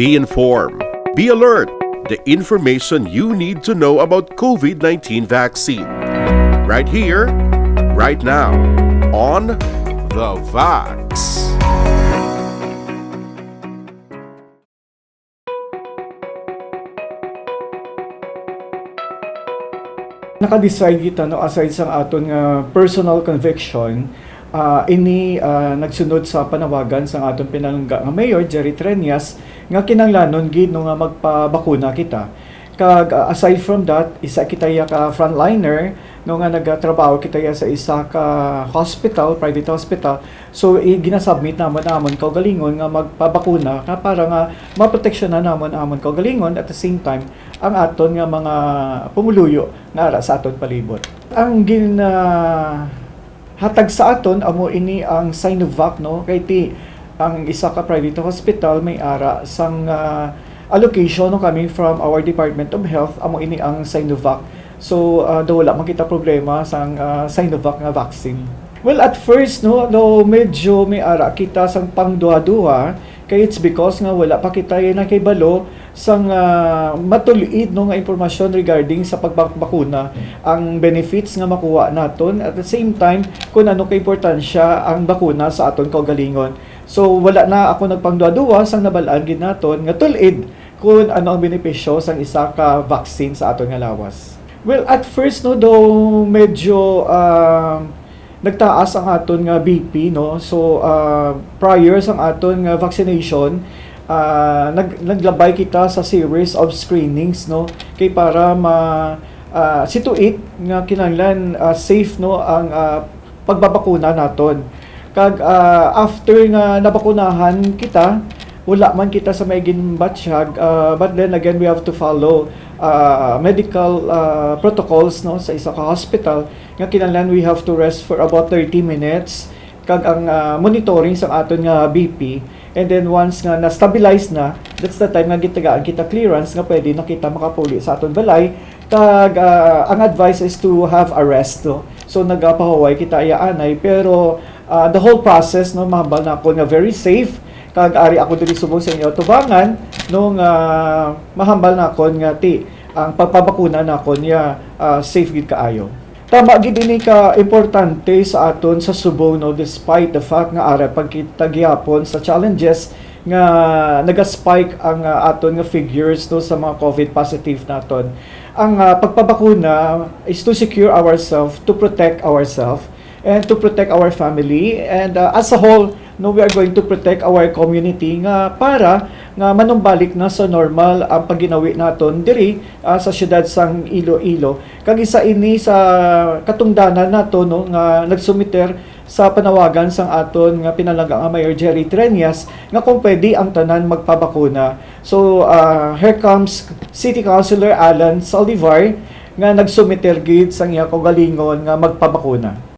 Be informed. Be alert. The information you need to know about COVID-19 vaccine. Right here, right now, on The VAX. Naka-decide kita no aside sa aton nga personal conviction nagsunod sa panawagan sa aton pinalangga nga Mayor Jerry Treñas nga kinahanglanon gid no nga magpabakuna kita. Kag aside from that, isa kita ya ka frontliner no nga nagatrabaho kita ya sa isa ka hospital, private hospital. So ginasubmit namon kaugalingon nga magpabakuna ka para nga maproteksyonan namon kaugalingon at the same time ang aton nga mga pumuluyo nga ara sa aton palibot. Ang hatag sa aton amo ini ang Sinovac no kay ti ang isa ka private hospital may ara sang allocation no coming from our Department of Health amo ini ang Sinovac. So wala man kita problema sang Sinovac nga vaccine. Well, at first no medyo may ara kita sang pangduha-duha kay it's because nga wala pa kita nakibalo sang matuliid no nga impormasyon regarding sa pagbakuna, ang benefits nga makuha naton at the same time kung ano ka importansya ang bakuna sa aton kaugalingon. So wala na ako nagpangduha-duha sang nabalaan gid naton nga tulid kung ano ang benepisyo sang isa ka vaccine sa aton nga lawas. Well, at first no medyo nagtaas ang aton nga BP no. So prior sang aton nga vaccination naglabay kita sa series of screenings no kay para situate nga kinahanglan safe no ang pagbabakuna naton. Kag after nga nabakunahan kita, wala man kita sa maiging batsyag, but then again we have to follow medical protocols no sa isa ka hospital nga kinahanglan we have to rest for about 30 minutes kag ang monitoring sa aton nga BP. And then once nga na-stabilize na, that's the time nga gitagaan kita clearance nga pwede na kita makapuli sa aton balay. Kag ang advice is to have a rest no. So nagapahuway kita ayaanay pero the whole process no mahambal na ako nga very safe. Kag ari ako diri subong sa inyo tubangan nung mahambal na ako nga ang pagpabakuna na ako niya safe gid kaayo. Tama gid ini ka importante sa aton sa subong no despite the fact nga ara pagkita gyapon sa challenges nga naga-spike ang aton nga figures no sa mga COVID positive naton. Ang pagpabakuna is to secure ourselves, to protect ourselves and to protect our family and as a whole no we are going to protect our community nga para nga manumbalik na sa normal ang pagginawi naton diri sa syudad sang Iloilo. Kag isa ini sa katungdanan nato no nga nagsumiter sa panawagan sang aton nga pinalangga nga Mayor Jerry Treñas nga kung pwede ang tanan magpabakuna. So here comes City Councilor Alan Zaldivar nga nagsumiter gid sang iya kaugalingon nga magpabakuna.